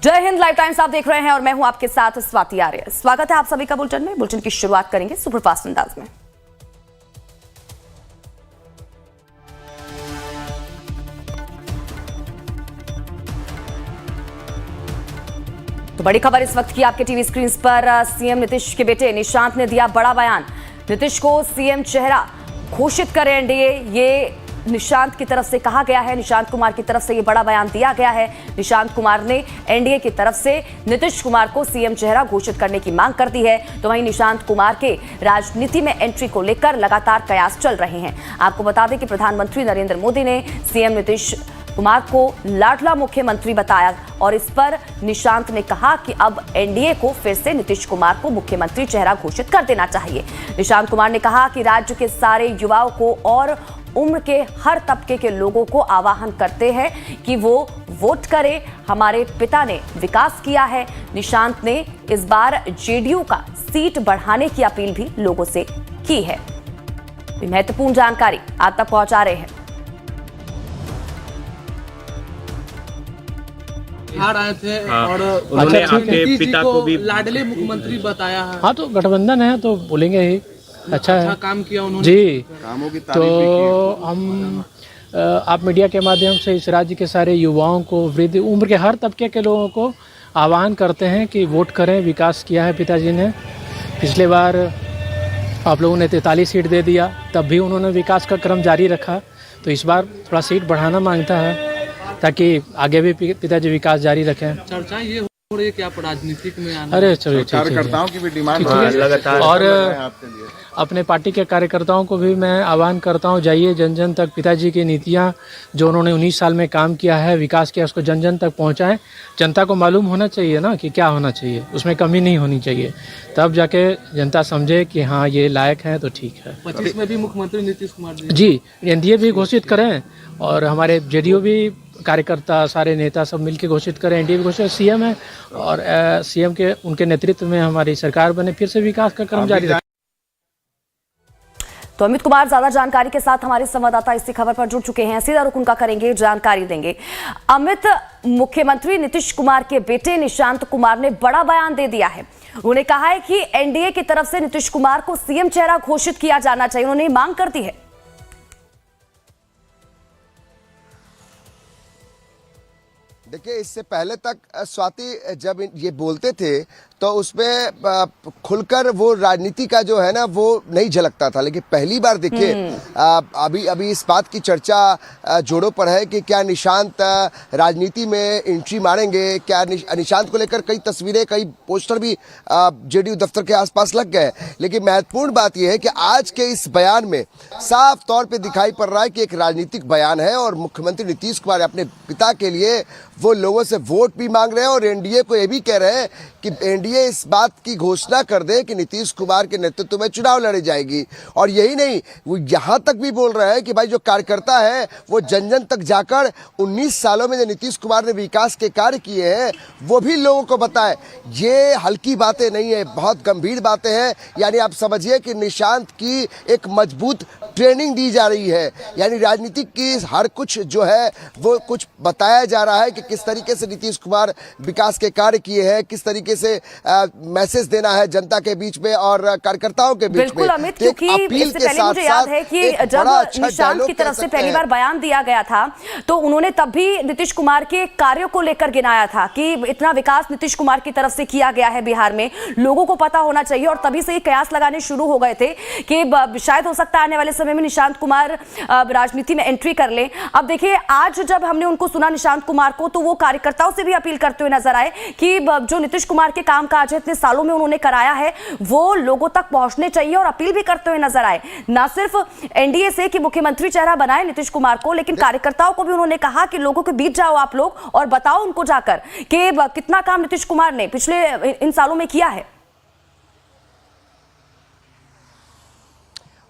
जय Hind. Live times आप देख रहे हैं और मैं हूं आपके साथ स्वाति आर्य। स्वागत है आप सभी का बुलेटिन में। बुलेटिन की शुरुआत करेंगे सुपरफास्ट अंदाज में। तो बड़ी खबर इस वक्त की आपके टीवी स्क्रीन पर। सीएम नीतीश के बेटे निशांत ने दिया बड़ा बयान। नीतीश को सीएम चेहरा घोषित करे एनडीए, ये निशांत की तरफ से कहा गया है। निशांत कुमार की तरफ से ये बड़ा बयान दिया गया है। निशांत कुमार ने एनडीए की तरफ से नीतीश कुमार को सीएम चेहरा घोषित करने की मांग कर दी है। तो वहीं निशांत कुमार के राजनीति में एंट्री को लेकर लगातार कयास चल रहे हैं। आपको बता दें कि प्रधानमंत्री नरेंद्र मोदी ने सीएम नीतीश कुमार को लाडला मुख्यमंत्री बताया और इस पर निशांत ने कहा कि अब एनडीए को फिर से नीतीश कुमार को मुख्यमंत्री चेहरा घोषित कर देना चाहिए। निशांत कुमार ने कहा कि राज्य के सारे युवाओं को और उम्र के हर तबके के लोगों को आह्वान करते हैं कि वो वोट करें। हमारे पिता ने विकास किया है। निशांत ने इस बार जेडीयू का सीट बढ़ाने की अपील भी लोगों से की है। महत्वपूर्ण जानकारी आप तक पहुंचा रहे हैं। आए थे और उन्होंने आपके पिता को भी लाडले मुख्यमंत्री बताया है। हाँ, तो गठबंधन है तो बोलेंगे ही। अच्छा है, काम किया उन्होंने जी। कामों की तो हम आप मीडिया के माध्यम से इस राज्य के सारे युवाओं को, वृद्ध उम्र के हर तबके के लोगों को आह्वान करते हैं कि वोट करें। विकास किया है पिताजी ने। पिछले बार आप लोगों ने 43 सीट दे दिया, तब भी उन्होंने विकास का क्रम जारी रखा। तो इस बार थोड़ा सीट बढ़ाना मांगता है ताकि आगे भी पिताजी विकास जारी रखें। चर्चा ये हो रही है कि आप राजनीतिक में आना। अरे चलिए, कार्यकर्ताओं की भी डिमांड लगातार। और अपने पार्टी के कार्यकर्ताओं को भी मैं आह्वान करता हूं, जाइए जन जन तक। पिताजी की नीतियां जो उन्होंने 19 साल में काम किया है, विकास किया, उसको जन जन तक पहुंचाएं। जनता को मालूम होना चाहिए ना कि क्या होना चाहिए, उसमें कमी नहीं होनी चाहिए। तब जाके जनता समझे कि हाँ ये लायक है तो ठीक है। 25 में भी मुख्यमंत्री नीतीश कुमार जी एनडीए भी घोषित करें और हमारे जेडीयू भी कार्यकर्ता सारे नेता सब मिलकर घोषित करें। एनडीए भी घोषित, सीएम है और सीएम के उनके नेतृत्व में हमारी सरकार बने, फिर से विकास का क्रम जारी रखें। तो अमित कुमार ज्यादा जानकारी के साथ हमारे संवाददाता इसी खबर पर जुड़ चुके हैं। सीधा रुख उनका करेंगे, जानकारी देंगे। अमित, मुख्यमंत्री नीतीश कुमार के बेटे निशांत कुमार ने बड़ा बयान दे दिया है। उन्होंने कहा है कि एनडीए की तरफ से नीतीश कुमार को सीएम चेहरा घोषित किया जाना चाहिए। उन्होंने मांग कर दी है। देखिए, इससे पहले तक स्वाति जब ये बोलते थे तो उसमें खुलकर वो राजनीति का जो है ना वो नहीं झलकता था। लेकिन पहली बार देखिए अभी इस बात की चर्चा जोरों पर है कि क्या निशांत राजनीति में एंट्री मारेंगे। क्या निशांत को लेकर कई तस्वीरें, कई पोस्टर भी जेडीयू दफ्तर के आसपास लग गए। लेकिन महत्वपूर्ण बात यह है कि आज के इस बयान में साफ तौर पे दिखाई पड़ रहा है कि एक राजनीतिक बयान है और मुख्यमंत्री नीतीश कुमार अपने पिता के लिए वो लोगों से वोट भी मांग रहे हैं और एनडीए को ये भी कह रहे हैं कि एनडीए इस बात की घोषणा कर दे कि नीतीश कुमार के नेतृत्व में चुनाव लड़ी जाएगी। और यही नहीं, वो यहाँ तक भी बोल रहे हैं कि भाई जो कार्यकर्ता है वो जन जन तक जाकर 19 सालों में जो नीतीश कुमार ने विकास के कार्य किए हैं वो भी लोगों को बताए। ये हल्की बातें नहीं है, बहुत गंभीर बातें हैं। यानी आप समझिए कि निशांत की एक मजबूत ट्रेनिंग दी जा रही है। यानी राजनीति की हर कुछ जो है वो कुछ बताया जा रहा है कि किस तरीके से नीतीश कुमार विकास के कार्य किए हैं, किस तरीके से मैसेज देना है जनता के बीच में और कार्यकर्ताओं के बीच में। बिल्कुल अमित, क्योंकि इससे पहले मुझे याद है कि जब निशांत की तरफ से पहली बार बयान दिया गया था तो उन्होंने तब भी नीतीश कुमार के कार्यों को लेकर गिनाया था कि इतना विकास नीतीश कुमार की तरफ से किया गया है बिहार में, लोगों को पता होना चाहिए। और तभी से ये कयास लगाने शुरू हो गए थे कि शायद हो सकता है आने वाले समय में निशांत कुमार राजनीति में एंट्री कर ले। अब देखिए, आज जब हमने उनको सुना निशांत कुमार को, तो वो कार्यकर्ताओं से भी अपील करते हुए नजर आए कि जो नीतीश कुमार के काम काज इतने सालों में उन्होंने कराया है वो लोगों तक पहुंचने चाहिए। और अपील भी करते हुए नजर आए ना सिर्फ एनडीए से कि मुख्यमंत्री चेहरा बनाए नीतीश कुमार को, लेकिन कार्यकर्ताओं को भी उन्होंने कहा कि लोगों के बीच जाओ आप लोग और बताओ उनको जाकर कि कितना काम नीतीश कुमार ने पिछले इन सालों में किया है।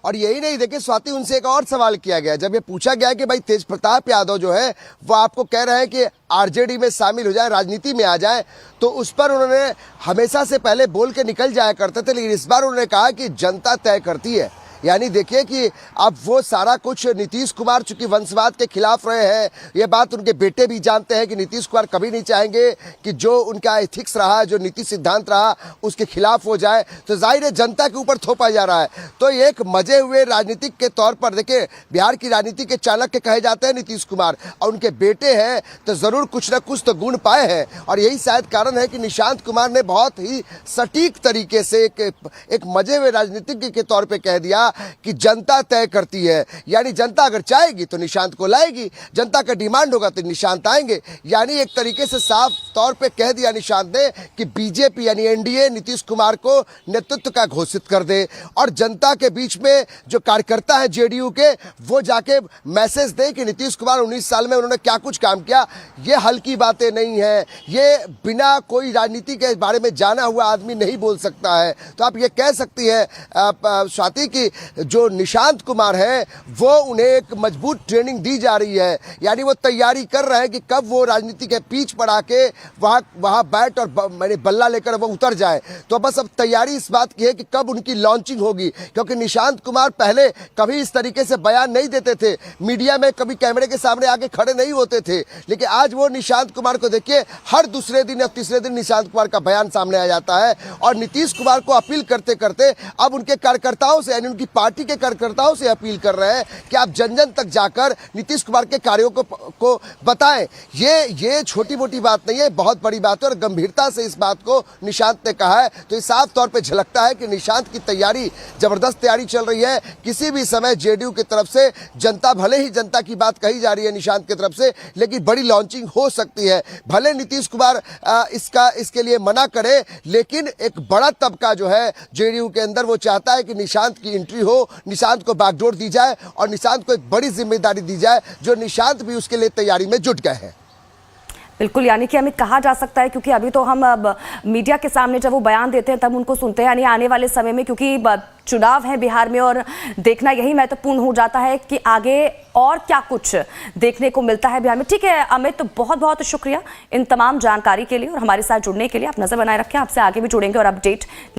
और यही नहीं, देखिए स्वाति, उनसे एक और सवाल किया गया। जब ये पूछा गया कि भाई तेज प्रताप यादव जो है वो आपको कह रहे हैं कि आरजेडी में शामिल हो जाए, राजनीति में आ जाए, तो उस पर उन्होंने हमेशा से पहले बोल के निकल जाया करते थे। लेकिन इस बार उन्होंने कहा कि जनता तय करती है। यानी देखिए कि अब वो सारा कुछ नीतीश कुमार चूंकि वंशवाद के खिलाफ रहे हैं, ये बात उनके बेटे भी जानते हैं कि नीतीश कुमार कभी नहीं चाहेंगे कि जो उनका एथिक्स रहा, जो नीति सिद्धांत रहा, उसके खिलाफ हो जाए। तो जाहिर है जनता के ऊपर थोपा जा रहा है। तो एक मजे हुए राजनीतिक के तौर पर देखिए, बिहार की राजनीति के चाणक्य कहे जाते हैं नीतीश कुमार, और उनके बेटे हैं तो जरूर कुछ ना कुछ तो गुण पाए हैं। और यही शायद कारण है कि निशांत कुमार ने बहुत ही सटीक तरीके से एक मजे हुए राजनीतिज्ञ के तौर पे कह दिया कि जनता तय करती है। यानी जनता अगर चाहेगी तो निशांत को लाएगी, जनता का डिमांड होगा तो निशांत आएंगे। यानी एक तरीके से साफ तौर पे कह दिया निशांत ने कि बीजेपी यानी एनडीए नीतीश कुमार को नेतृत्व का घोषित कर दे, और जनता के बीच में जो कार्यकर्ता है जेडीयू के, वो जाके मैसेज दे कि नीतीश कुमार 19 साल में उन्होंने क्या कुछ काम किया। ये हल्की बातें नहीं है, ये बिना कोई राजनीति के बारे में जाना हुआ आदमी नहीं बोल सकता है। तो आप ये कह सकती है स्वाति की जो निशांत कुमार है वो उन्हें एक मजबूत ट्रेनिंग दी जा रही है। यानी वो तैयारी कर रहे हैं कि कब वो राजनीति के पीछ पर आके वहाँ बैट और मैंने बल्ला लेकर वो उतर जाए। तो बस अब तैयारी इस बात की है कि कब उनकी लॉन्चिंग होगी, क्योंकि निशांत कुमार पहले कभी इस तरीके से बयान नहीं देते थे, मीडिया में कभी कैमरे के सामने आके खड़े नहीं होते थे। लेकिन आज वो निशांत कुमार को देखिए, हर दूसरे दिन या तीसरे दिन निशांत कुमार का बयान सामने आ जाता है, और नीतीश कुमार को अपील करते करते अब उनके कार्यकर्ताओं से यानी उनकी पार्टी के कार्यकर्ताओं से अपील कर रहे हैं कि आप जन जन तक जाकर नीतीश कुमार के कार्यों को बताएं। ये छोटी मोटी बात नहीं है, बहुत बड़ी बात है, और गंभीरता से इस बात को निशांत ने कहा है। तो ये साफ तौर पे झलकता है कि निशांत की तैयारी, जबरदस्त तैयारी चल रही है। किसी भी समय जेडीयू की तरफ से जनता, भले ही जनता की बात कही जा रही है निशांत की तरफ से, लेकिन बड़ी लॉन्चिंग हो सकती है। भले नीतीश कुमार इसके लिए मना करे, लेकिन एक बड़ा तबका जो है जेडीयू के अंदर वो चाहता है कि निशांत की एंट्री हो, निशांत को बागडोर दी जाए और निशांत को एक बड़ी जिम्मेदारी दी जाए, जो निशांत भी उसके लिए तैयारी में जुट गए हैं। बिल्कुल, यानी कि हमें कहा जा सकता है, क्योंकि अभी तो हम मीडिया के सामने जब वो बयान देते हैं तब उनको सुनते हैं, यानी आने वाले समय में क्योंकि चुनाव है बिहार में और देखना यही महत्वपूर्ण हो जाता है कि आगे और क्या कुछ देखने को मिलता है बिहार में। ठीक है अमित, तो बहुत बहुत शुक्रिया इन तमाम जानकारी के लिए और हमारे साथ जुड़ने के लिए। आप नजर बनाए रखें, आपसे आगे भी जुड़ेंगे और अपडेट